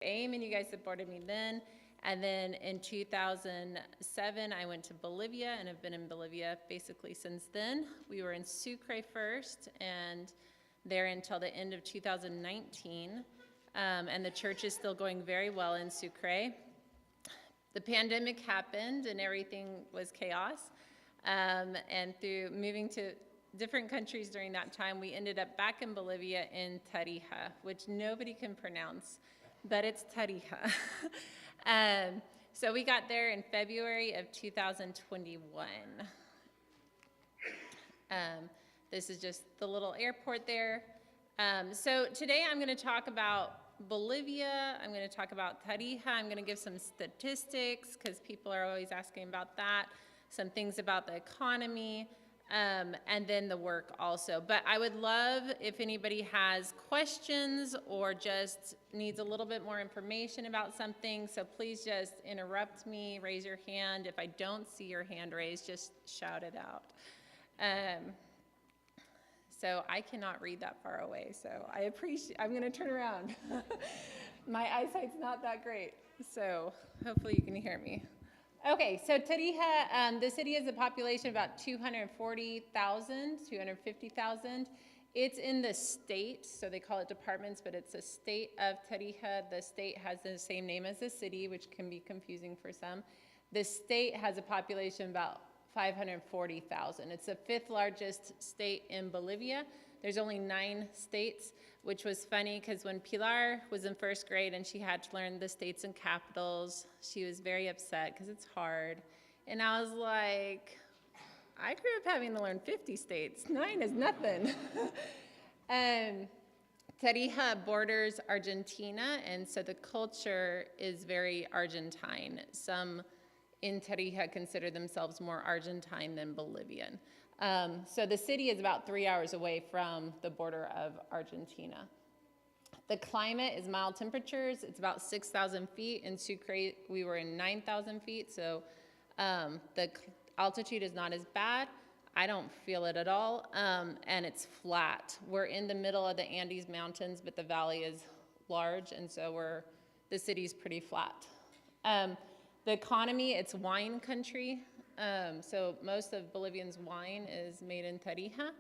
AIM, and you guys supported me then. And then in 2007, I went to Bolivia and have been in Bolivia basically since then. We were in Sucre first and there until the end of 2019. And the church is still going very well in Sucre. The pandemic happened and everything was chaos. And through moving to different countries during that time, we ended up back in Bolivia in Tarija, which nobody can pronounce, but it's Tarija. So we got there in February of 2021. This is just the little airport there. So today I'm going to talk about Bolivia. I'm going to talk about Tarija. I'm going to give some statistics because people are always asking about that, some things about the economy, and then the work also. But I would love if anybody has questions or just needs a little bit more information about something. So please just interrupt me, raise your hand. If I don't see your hand raised, just shout it out. So I cannot read that far away, so I'm going to turn around. My eyesight's not that great, so hopefully you can hear me. Okay, so Tarija, the city has a population of about 240,000, 250,000. It's in the state, so they call it departments, but it's a state of Tarija. The state has the same name as the city, which can be confusing for some. The state has a population of about 540,000. It's the 5th largest state in Bolivia. There's only 9 states, which was funny because when Pilar was in 1st grade and she had to learn the states and capitals, she was very upset because it's hard. And I was like, I grew up having to learn 50 states. 9 is nothing. Tarija borders Argentina, and so the culture is very Argentine. Some in Tarija consider themselves more Argentine than Bolivian. So the city is about 3 hours away from the border of Argentina. The climate is mild temperatures. It's about 6,000 feet. In Sucre, we were in 9,000 feet, so the altitude is not as bad. I don't feel it at all, and it's flat. We're in the middle of the Andes Mountains, but the valley is large, and so the city's pretty flat. The economy, it's wine country, so most of Bolivian's wine is made in Tarija.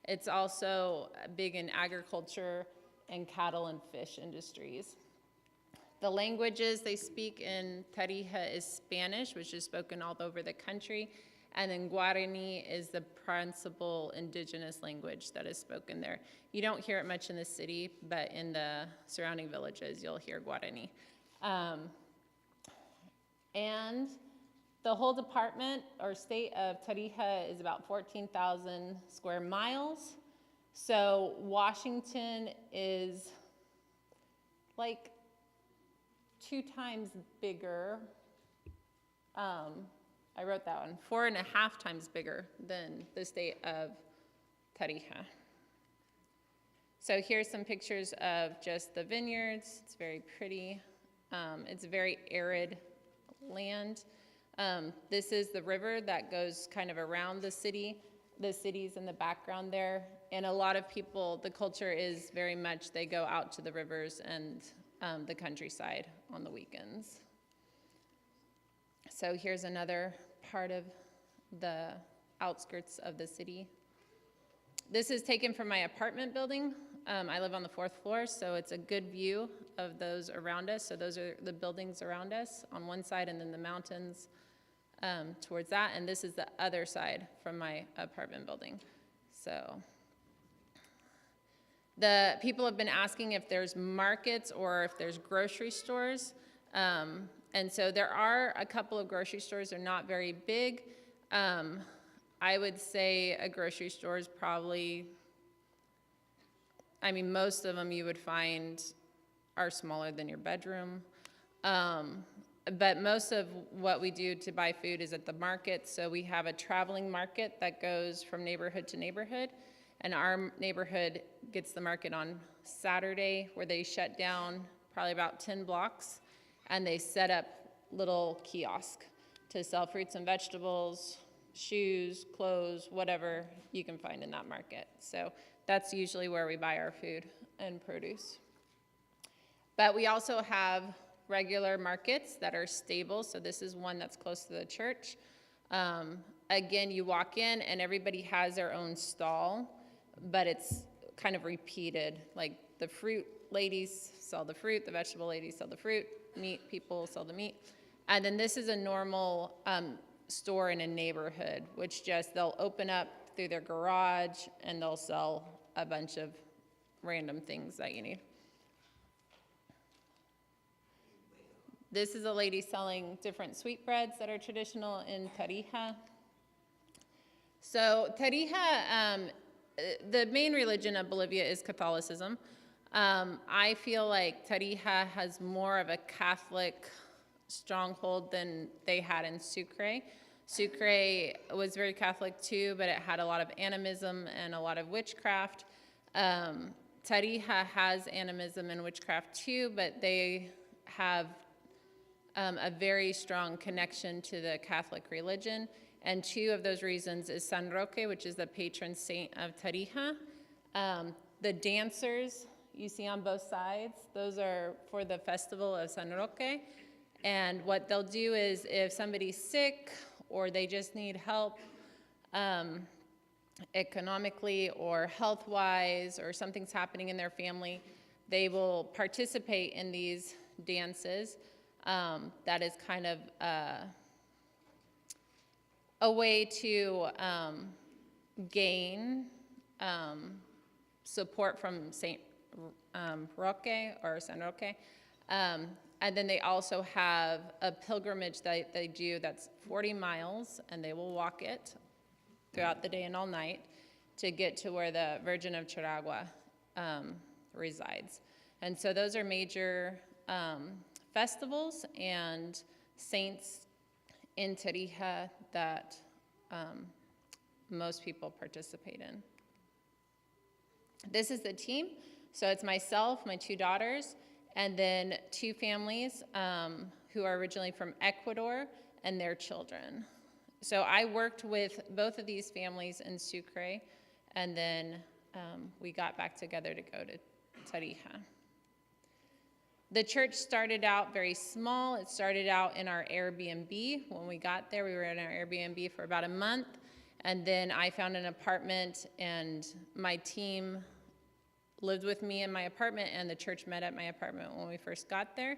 It's also big in agriculture and cattle and fish industries. The languages they speak in Tarija is Spanish, which is spoken all over the country, and then Guarani is the principal indigenous language that is spoken there. You don't hear it much in the city, but in the surrounding villages, you'll hear Guarani. And the whole department or state of Tarija is about 14,000 square miles. So Washington is like 2 times bigger. I wrote that one, 4.5 times bigger than the state of Tarija. So here's some pictures of just the vineyards. It's very pretty. It's very arid land. This is the river that goes kind of around the city. The city's in the background there. And a lot of people, the culture is very much, they go out to the rivers and the countryside on the weekends. So here's another part of the outskirts of the city. This is taken from my apartment building. I live on the 4th floor, so it's a good view of those around us. So those are the buildings around us on one side, and then the mountains towards that. And this is the other side from my apartment building. So the people have been asking if there's markets or if there's grocery stores. And so there are a couple of grocery stores. They're not very big. I would say a grocery store is probably, I mean, most of them you would find are smaller than your bedroom. But most of what we do to buy food is at the market. So we have a traveling market that goes from neighborhood to neighborhood. And our neighborhood gets the market on Saturday, where they shut down probably about 10 blocks. And they set up little kiosks to sell fruits and vegetables, shoes, clothes, whatever you can find in that market. So that's usually where we buy our food and produce. But we also have regular markets that are stable. So this is one that's close to the church. Again, you walk in and everybody has their own stall, but it's kind of repeated. Like the fruit ladies sell the fruit, the vegetable ladies sell the fruit, meat people sell the meat. And then this is a normal store in a neighborhood, which just they'll open up through their garage and they'll sell a bunch of random things that you need. This is a lady selling different sweetbreads that are traditional in Tarija. So Tarija, the main religion of Bolivia is Catholicism. I feel like Tarija has more of a Catholic stronghold than they had in Sucre. Sucre was very Catholic too, but it had a lot of animism and a lot of witchcraft. Tarija has animism and witchcraft too, but they have a very strong connection to the Catholic religion. And two of those reasons is San Roque, which is the patron saint of Tarija. The dancers you see on both sides, those are for the festival of San Roque. And what they'll do is if somebody's sick or they just need help economically or health-wise or something's happening in their family, they will participate in these dances. That is kind of a way to gain support from Saint Roque or San Roque. And then they also have a pilgrimage that they do that's 40 miles, and they will walk it throughout the day and all night to get to where the Virgin of Charagua resides. And so those are major festivals and saints in Tarija that most people participate in. This is the team. So it's myself, my two daughters, and then two families who are originally from Ecuador and their children. So I worked with both of these families in Sucre, and then we got back together to go to Tarija. The church started out very small. It started out in our Airbnb. When we got there, we were in our Airbnb for about a month, and then I found an apartment, and my team lived with me in my apartment, and the church met at my apartment when we first got there.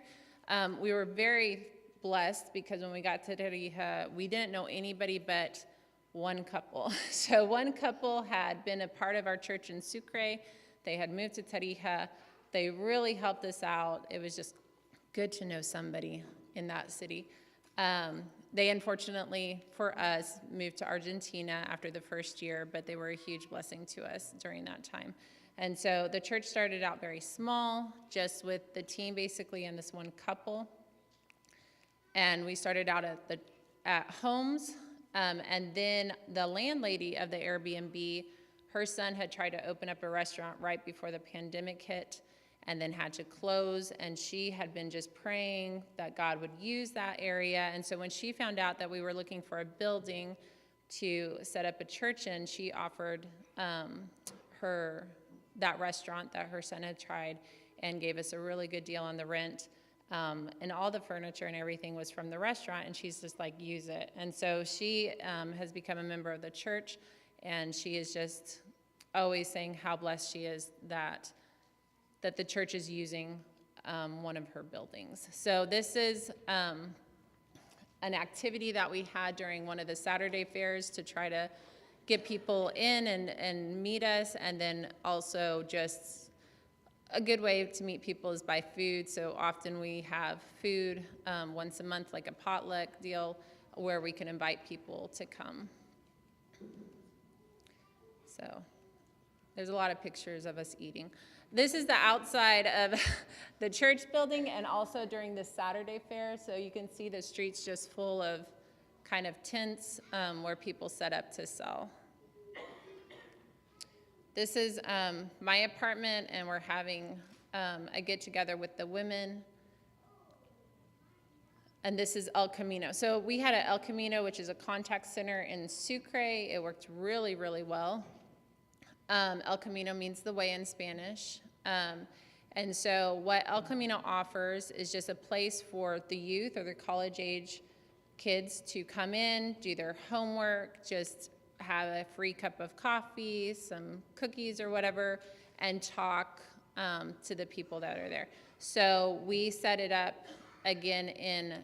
We were very blessed because when we got to Tarija, we didn't know anybody but one couple. So one couple had been a part of our church in Sucre. They had moved to Tarija. They really helped us out. It was just good to know somebody in that city. They unfortunately, for us, moved to Argentina after the first year, but they were a huge blessing to us during that time. And so the church started out very small, just with the team basically and this one couple. And we started out at homes. And then the landlady of the Airbnb, her son had tried to open up a restaurant right before the pandemic hit and then had to close. And she had been just praying that God would use that area. And so when she found out that we were looking for a building to set up a church in, she offered her that restaurant that her son had tried and gave us a really good deal on the rent. And all the furniture and everything was from the restaurant, and she's just like, use it. And so she has become a member of the church, and she is just always saying how blessed she is that the church is using one of her buildings. So this is an activity that we had during one of the Saturday fairs to try to get people in and meet us, and then also just a good way to meet people is by food. So often we have food once a month, like a potluck deal, where we can invite people to come. So there's a lot of pictures of us eating. This is the outside of the church building and also during the Saturday fair. So you can see the streets just full of kind of tents where people set up to sell. This is my apartment, and we're having a get-together with the women. And this is El Camino. So we had a El Camino, which is a contact center in Sucre. It worked really, really well. El Camino means the way in Spanish. And so what El Camino offers is just a place for the youth or the college age kids to come in, do their homework, just have a free cup of coffee, some cookies or whatever, and talk to the people that are there. So we set it up again in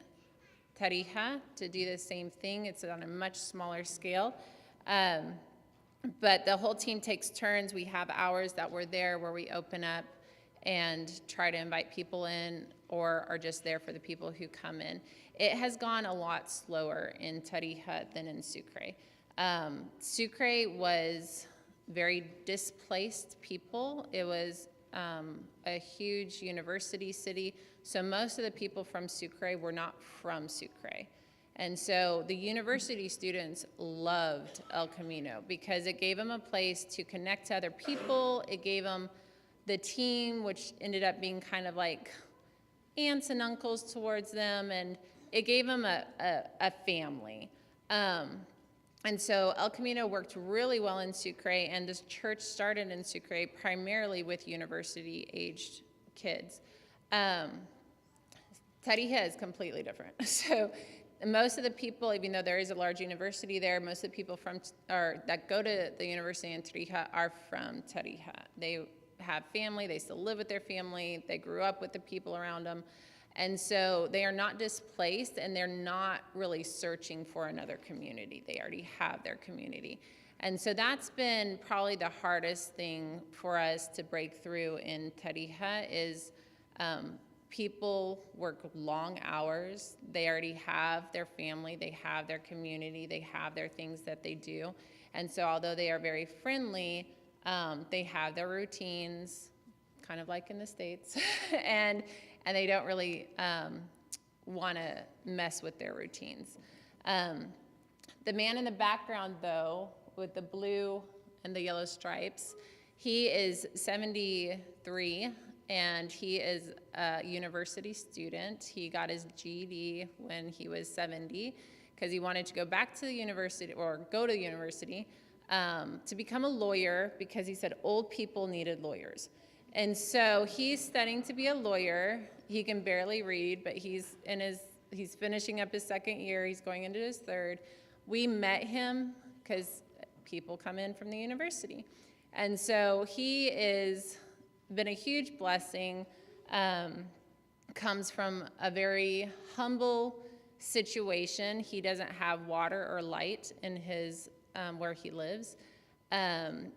Tarija to do the same thing. It's on a much smaller scale. But the whole team takes turns. We have hours that we're there where we open up and try to invite people in or are just there for the people who come in. It has gone a lot slower in Tarija than in Sucre. Sucre was very displaced people. It was a huge university city, so most of the people from Sucre were not from Sucre. And so the university students loved El Camino because it gave them a place to connect to other people. It gave them the team, which ended up being kind of like aunts and uncles towards them, and it gave them a family. And so El Camino worked really well in Sucre, and this church started in Sucre primarily with university-aged kids. Tarija is completely different. So most of the people, even though there is a large university there, most of the people that go to the university in Tarija are from Tarija. They have family, they still live with their family, they grew up with the people around them. And so they are not displaced, and they're not really searching for another community. They already have their community. And so that's been probably the hardest thing for us to break through in Tarija is people work long hours. They already have their family, they have their community, they have their things that they do. And so although they are very friendly, they have their routines, kind of like in the States, and they don't really want to mess with their routines. The man in the background, though, with the blue and the yellow stripes, he is 73, and he is a university student. He got his GED when he was 70 because he wanted to go back to the university, or go to the university, to become a lawyer because he said old people needed lawyers. And so he's studying to be a lawyer. He can barely read, but he's finishing up his second year. He's going into his third. We met him because people come in from the university. And so he is been a huge blessing, comes from a very humble situation. He doesn't have water or light in his where he lives.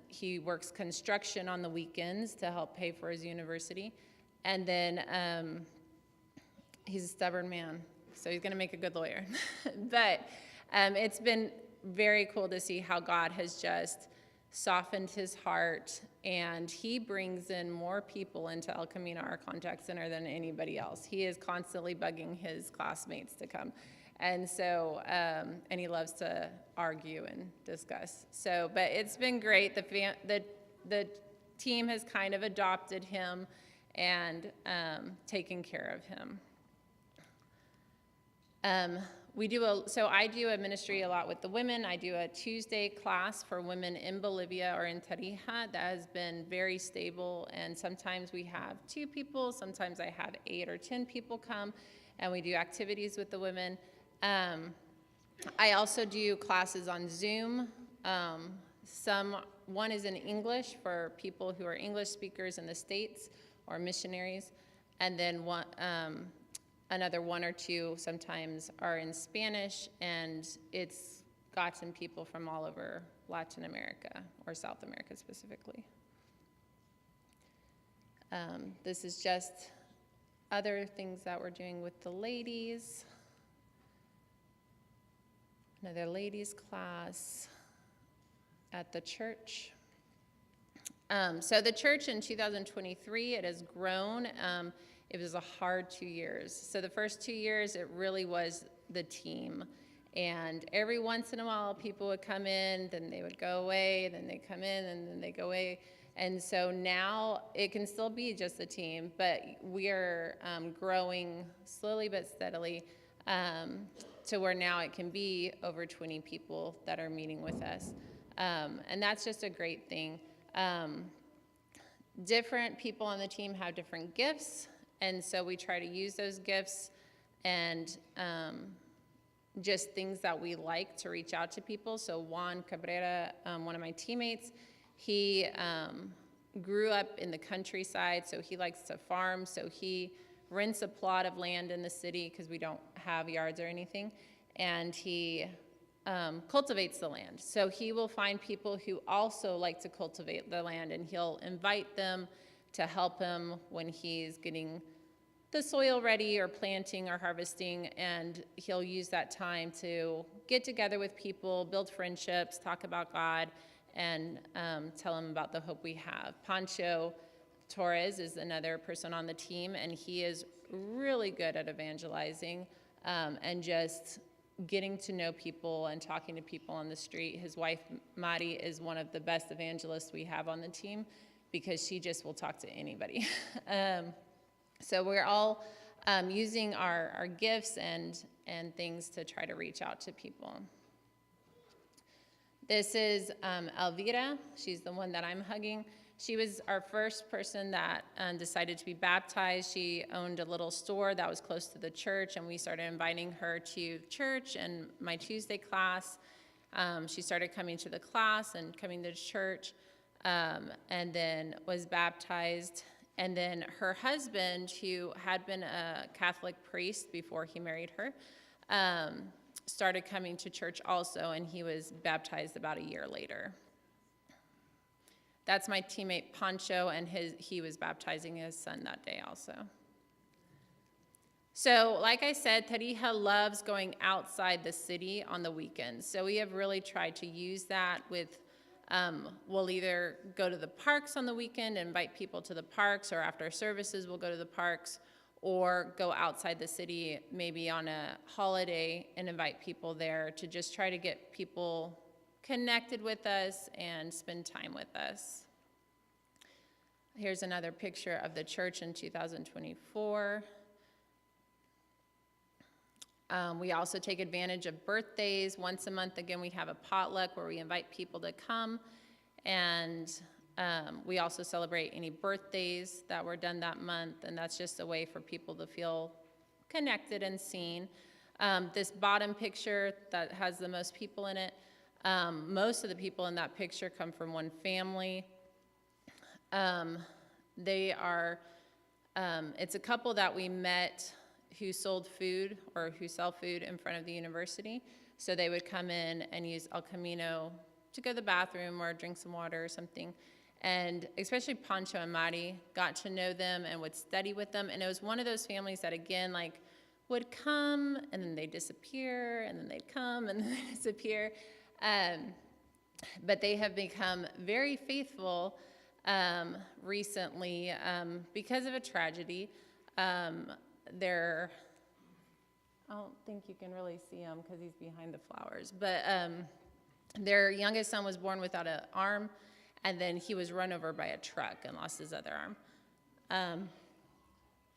He works construction on the weekends to help pay for his university. And then he's a stubborn man, so he's going to make a good lawyer. But it's been very cool to see how God has just softened his heart, and he brings in more people into El Camino, our contact center, than anybody else. He is constantly bugging his classmates to come. And so, and he loves to argue and discuss. So, but it's been great. The team has kind of adopted him and taken care of him. So I do a ministry a lot with the women. I do a Tuesday class for women in Bolivia or in Tarija that has been very stable. And sometimes we have 2 people, sometimes I have 8 or 10 people come, and we do activities with the women. I also do classes on Zoom. One is in English for people who are English speakers in the States or missionaries, and then another 1 or 2 sometimes are in Spanish, and it's gotten people from all over Latin America or South America specifically. This is just other things that we're doing with the ladies. Another ladies class at the church. So the church in 2023, it has grown. It was a hard 2 years. So the first 2 years, it really was the team. And every once in a while, people would come in, then they would go away, then they come in, and then they go away. And so now it can still be just the team, but we are growing slowly but steadily to where now it can be over 20 people that are meeting with us. And that's just a great thing. different people on the team have different gifts, and so we try to use those gifts and just things that we like to reach out to people. So Juan Cabrera, one of my teammates, he grew up in the countryside, so he likes to farm. So he rents a plot of land in the city because we don't have yards or anything, and he cultivates the land. So he will find people who also like to cultivate the land, and he'll invite them to help him when he's getting the soil ready or planting or harvesting, and he'll use that time to get together with people, build friendships, talk about God, and tell them about the hope we have. Pancho Torres is another person on the team, and he is really good at evangelizing and just getting to know people and talking to people on the street. His wife, Mari, is one of the best evangelists we have on the team because she just will talk to anybody. So we're all using our gifts and things to try to reach out to people. This is Elvira. She's the one that I'm hugging. She was our first person that decided to be baptized. She owned a little store that was close to the church, and we started inviting her to church and my Tuesday class. She started coming to the class and coming to church, and then was baptized. And then her husband, who had been a Catholic priest before he married her, started coming to church also, and he was baptized about a year later. That's my teammate Pancho, and he was baptizing his son that day also. So like I said, Tarija loves going outside the city on the weekends. So we have really tried to use that with we'll either go to the parks on the weekend and invite people to the parks, or after services we'll go to the parks, or go outside the city maybe on a holiday and invite people there to just try to get people connected with us and spend time with us. Here's another picture of the church in 2024. We also take advantage of birthdays. Once a month, again, we have a potluck where we invite people to come, and we also celebrate any birthdays that were done that month, and that's just a way for people to feel connected and seen. This bottom picture that has the most people in it, most of the people in that picture come from one family. They are, it's a couple that we met who sold food or who sell food in front of the university. So they would come in and use El Camino to go to the bathroom or drink some water or something. And especially Pancho and Mari got to know them and would study with them. And it was one of those families that, again, like would come and then they'd disappear, and then they'd come and then they'd disappear. But they have become very faithful recently because of a tragedy. I don't think you can really see him because he's behind the flowers, but their youngest son was born without an arm, and then he was run over by a truck and lost his other arm.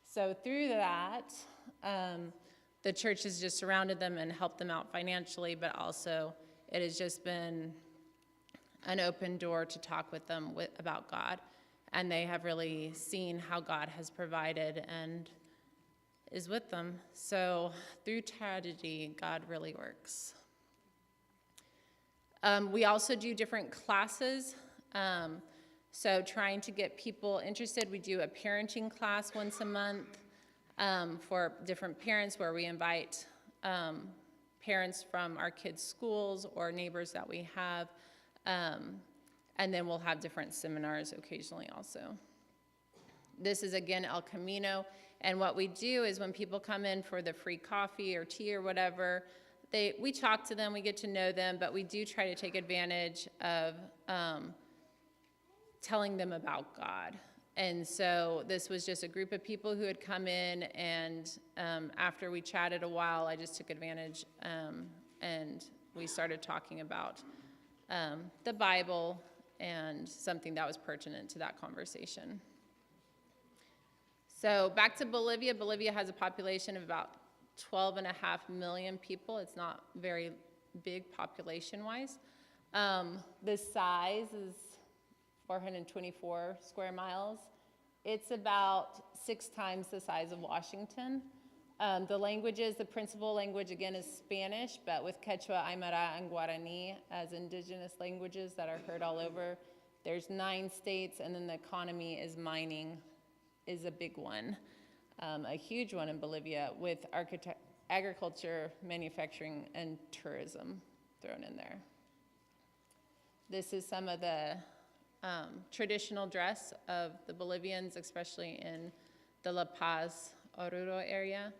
So through that, the church has just surrounded them and helped them out financially, but also it has just been an open door to talk with them about God, and they have really seen how God has provided and is with them. So through tragedy, God really works. We also do different classes. So trying to get people interested, we do a parenting class once a month for different parents, where we invite parents from our kids' schools or neighbors that we have. And then we'll have different seminars occasionally also. This is, again, El Camino. And what we do is when people come in for the free coffee or tea or whatever, we talk to them, we get to know them, but we do try to take advantage of telling them about God. And so this was just a group of people who had come in, and after we chatted a while, I just took advantage, and we started talking about the Bible and something that was pertinent to that conversation. So back to Bolivia. Bolivia has a population of about 12.5 million people. It's not very big population-wise. The size is 424 square miles. It's about 6 times the size of Washington. The languages, the principal language again is Spanish, but with Quechua, Aymara, and Guarani as indigenous languages that are heard all over. There's 9 states, and then the economy is mining is a big one, a huge one in Bolivia with agriculture, manufacturing, and tourism thrown in there. This is some of the traditional dress of the Bolivians, especially in the La Paz, Oruro area.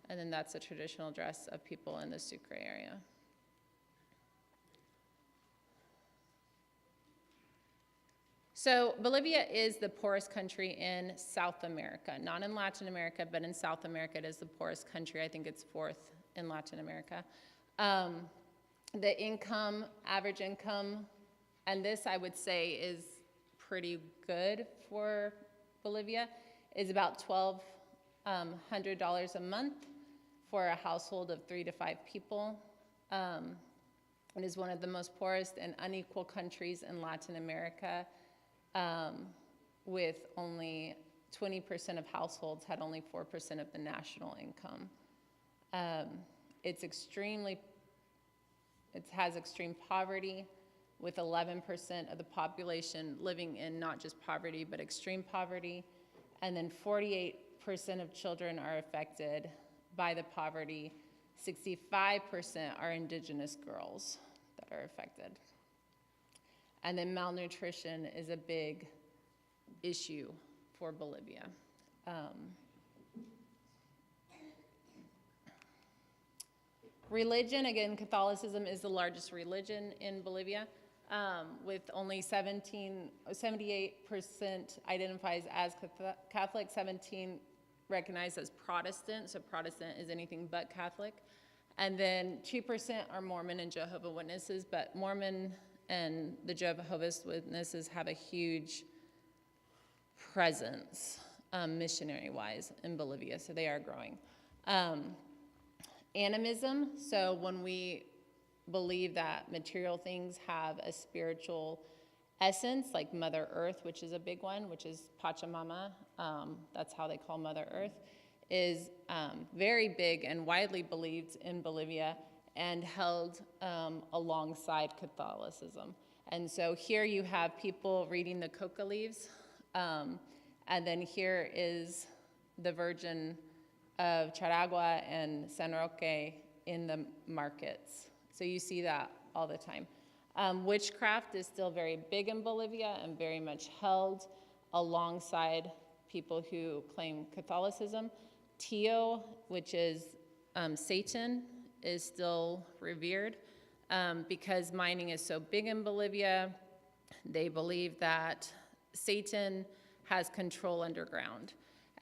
And then that's a traditional dress of people in the Sucre area. So Bolivia is the poorest country in South America, not in Latin America, but in South America it is the poorest country. I think it's 4th in Latin America. The income, average income, and this I would say is pretty good for Bolivia, is about $1,200 a month for a household of 3 to 5 people. It is one of the most poorest and unequal countries in Latin America, with only 20% of households had only 4% of the national income. It has extreme poverty, with 11% of the population living in not just poverty, but extreme poverty. And then 48% of children are affected by the poverty. 65% are indigenous girls that are affected. And then malnutrition is a big issue for Bolivia. Religion, again, Catholicism is the largest religion in Bolivia, with only 78% identifies as Catholic, 17 recognized as Protestant, so Protestant is anything but Catholic. And then 2% are Mormon and Jehovah's Witnesses, but Mormon and the Jehovah's Witnesses have a huge presence, missionary-wise, in Bolivia, so they are growing. Animism, so when we believe that material things have a spiritual essence, like Mother Earth, which is a big one, which is Pachamama, that's how they call Mother Earth, is very big and widely believed in Bolivia and held alongside Catholicism. And so here you have people reading the coca leaves, and then here is the Virgin of Charagua and San Roque in the markets. So you see that all the time. Witchcraft is still very big in Bolivia and very much held alongside people who claim Catholicism. Tio, which is Satan, is still revered because mining is so big in Bolivia. They believe that Satan has control underground.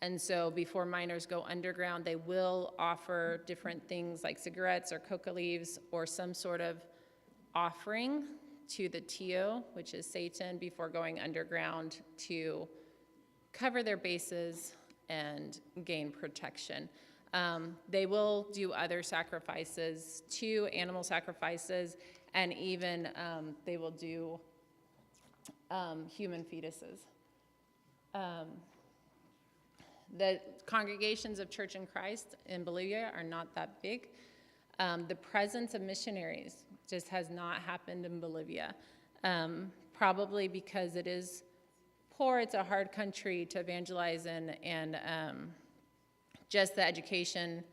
And so before miners go underground, they will offer different things like cigarettes or coca leaves or some sort of offering to the Tio, which is Satan, before going underground to cover their bases and gain protection. They will do other sacrifices too, animal sacrifices, and even they will do human fetuses. The congregations of Church in Christ in Bolivia are not that big. The presence of missionaries just has not happened in Bolivia, probably because it is poor, it's a hard country to evangelize in, and just the education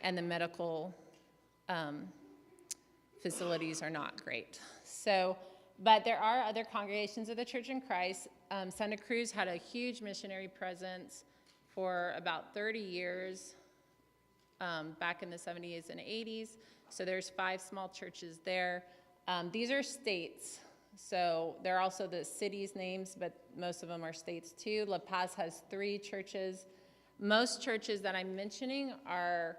and the medical facilities are not great. So, but there are other congregations of the Church in Christ. Santa Cruz had a huge missionary presence for about 30 years, back in the 70s and 80s. So there's 5 small churches there. These are states. So there are also the cities' names, but most of them are states too. La Paz has 3 churches. Most churches that I'm mentioning are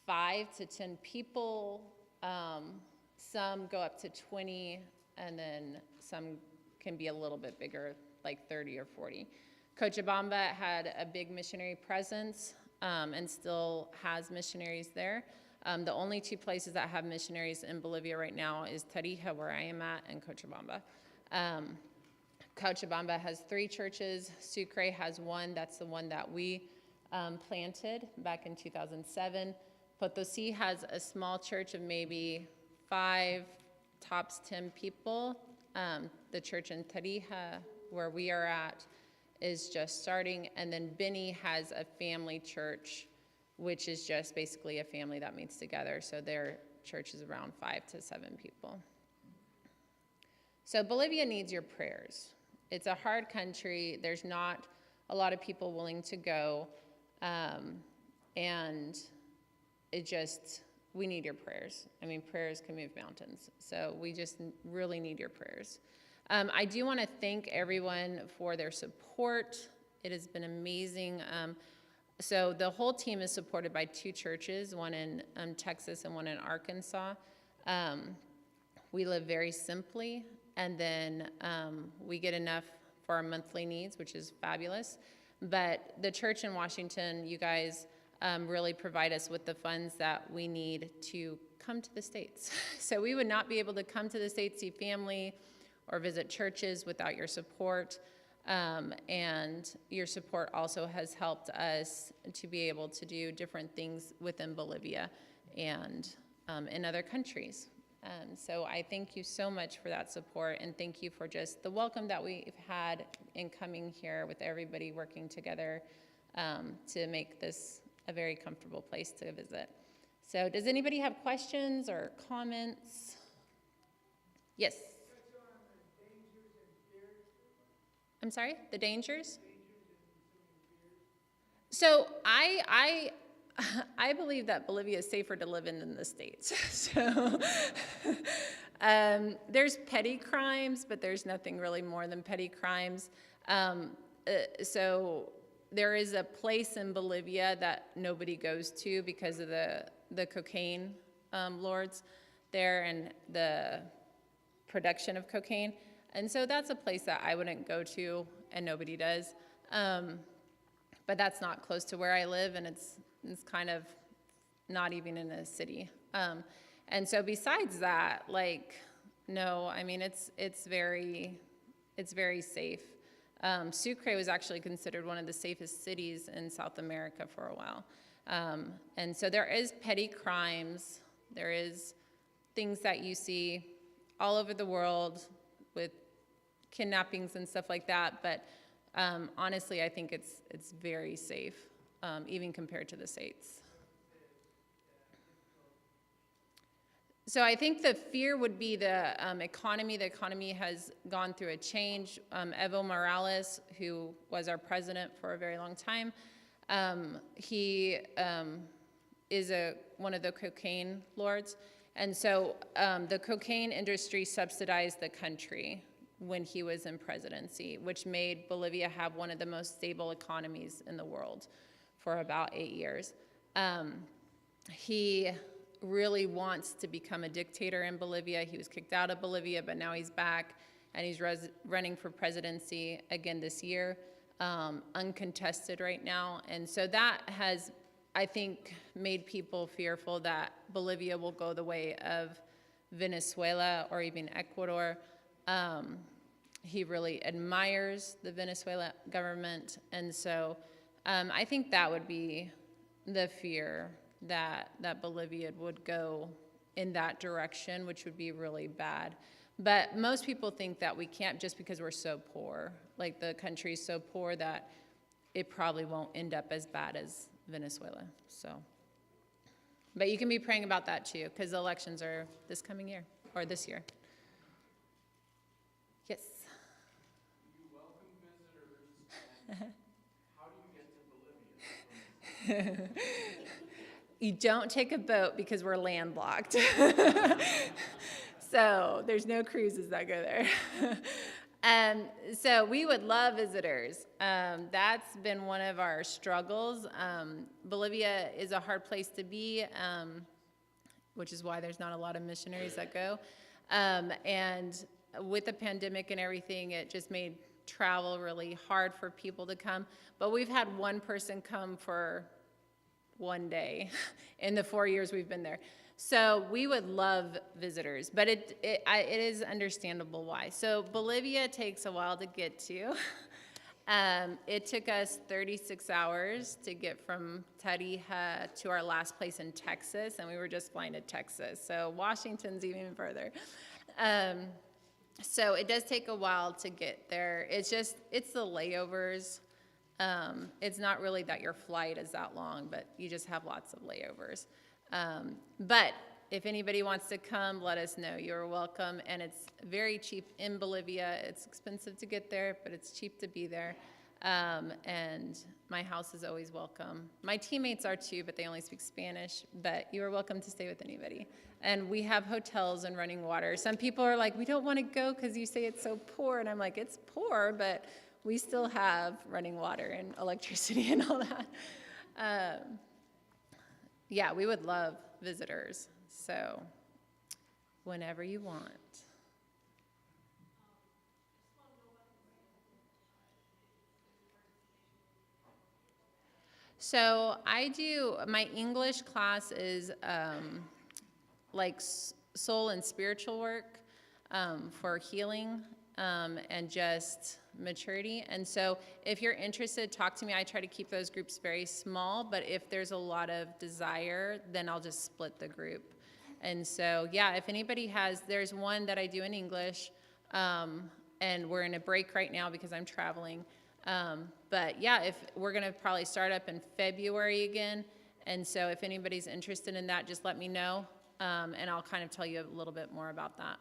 5 to 10 people. Some go up to 20, and then some can be a little bit bigger, like 30 or 40. Cochabamba had a big missionary presence and still has missionaries there. The only 2 places that have missionaries in Bolivia right now is Tarija, where I am at, and Cochabamba. Cochabamba has 3 churches. Sucre has 1. That's the one that we planted back in 2007. Potosi has a small church of maybe 5, tops 10 people. The church in Tarija, where we are at, is just starting. And then Beni has a family church, which is just basically a family that meets together. So their church is around 5 to 7 people. So Bolivia needs your prayers. It's a hard country. There's not a lot of people willing to go. And we need your prayers. I mean, prayers can move mountains. So we just really need your prayers. I do want to thank everyone for their support. It has been amazing. So the whole team is supported by 2 churches, one in Texas and one in Arkansas. We live very simply, and then we get enough for our monthly needs, which is fabulous. But the church in Washington, you guys really provide us with the funds that we need to come to the States. So we would not be able to come to the States, see family, or visit churches without your support. And your support also has helped us to be able to do different things within Bolivia and in other countries. So I thank you so much for that support, and thank you for just the welcome that we've had in coming here with everybody working together to make this a very comfortable place to visit. So does anybody have questions or comments? Yes? I'm sorry, the dangers? So I believe that Bolivia is safer to live in than the States. So there's petty crimes, but there's nothing really more than petty crimes. So there is a place in Bolivia that nobody goes to because of the cocaine lords there and the production of cocaine. And so that's a place that I wouldn't go to, and nobody does. But that's not close to where I live, and it's kind of not even in a city. And so besides that, like, no, I mean, it's very safe. Sucre was actually considered one of the safest cities in South America for a while. And so there is petty crimes. There is things that you see all over the world with kidnappings and stuff like that. But honestly, I think it's very safe, even compared to the States. So I think the fear would be the economy. The economy has gone through a change. Evo Morales, who was our president for a very long time, he is one of the cocaine lords. And so the cocaine industry subsidized the country when he was in presidency, which made Bolivia have one of the most stable economies in the world for about 8 years. He really wants to become a dictator in Bolivia. He was kicked out of Bolivia, but now he's back, and he's running for presidency again this year, uncontested right now. And so that has, I think, made people fearful that Bolivia will go the way of Venezuela or even Ecuador. He really admires the Venezuela government, and so I think that would be the fear, that Bolivia would go in that direction, which would be really bad. But most people think that we can't just because we're so poor. Like, the country's so poor that it probably won't end up as bad as Venezuela. So, but you can be praying about that too, because the elections are this coming year, or this year. Yes? You welcome visitors. How do you get to Bolivia? You don't take a boat because we're landlocked. So there's no cruises that go there. So we would love visitors. That's been one of our struggles. Bolivia is a hard place to be, which is why there's not a lot of missionaries that go. And with the pandemic and everything, it just made travel really hard for people to come. But we've had one person come for one day in the 4 years we've been there. So we would love visitors, but it is understandable why. So Bolivia takes a while to get to. It took us 36 hours to get from Tarija to our last place in Texas, and we were just flying to Texas. So Washington's even further. So it does take a while to get there. It's the layovers. It's not really that your flight is that long, but you just have lots of layovers. But if anybody wants to come, let us know. You're welcome, and it's very cheap in Bolivia. It's expensive to get there, but it's cheap to be there. And my house is always welcome. My teammates are too, but they only speak Spanish, but you are welcome to stay with anybody. And we have hotels and running water. Some people are like, we don't want to go because you say it's so poor. And I'm like, it's poor, but we still have running water and electricity and all that. Yeah, we would love visitors. So whenever you want. So my English class is like soul and spiritual work for healing and just maturity. And so if you're interested, talk to me. I try to keep those groups very small, but if there's a lot of desire, then I'll just split the group. And so, yeah, if anybody there's one that I do in English, and we're in a break right now because I'm traveling. But yeah, if we're going to probably start up in February again. And so if anybody's interested in that, just let me know. And I'll kind of tell you a little bit more about that.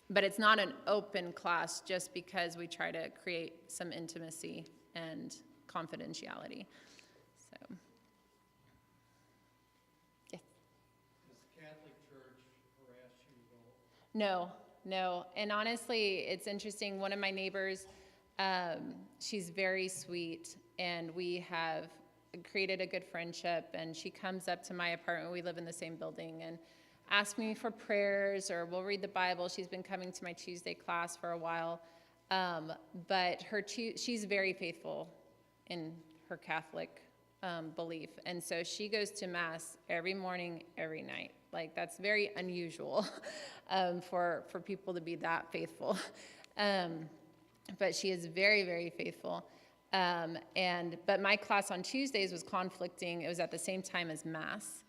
But it's not an open class just because we try to create some intimacy and confidentiality. So, yes. Does the Catholic Church harass you at all? No. And honestly, it's interesting. One of my neighbors, she's very sweet, and we have created a good friendship, and she comes up to my apartment. We live in the same building, and asks me for prayers, or we'll read the Bible. She's been coming to my Tuesday class for a while, but she's very faithful in her Catholic belief, and so she goes to Mass every morning, every night. Like, that's very unusual for people to be that faithful. But she is very, very faithful. But my class on Tuesdays was conflicting. It was at the same time as Mass.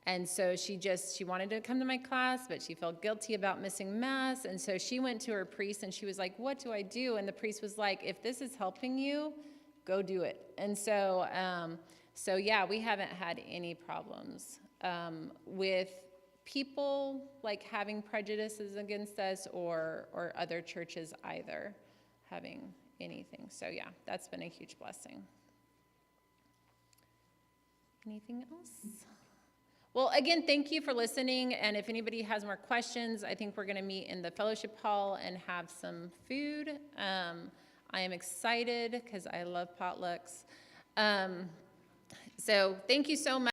And so she wanted to come to my class, but she felt guilty about missing Mass. And so she went to her priest, and she was like, what do I do? And the priest was like, if this is helping you, go do it. And so, yeah, we haven't had any problems with people like having prejudices against us, or other churches either having anything. So yeah, that's been a huge blessing. Anything else? Well, again, thank you for listening. And if anybody has more questions, I think we're going to meet in the fellowship hall and have some food. I am excited because I love potlucks. So thank you so much.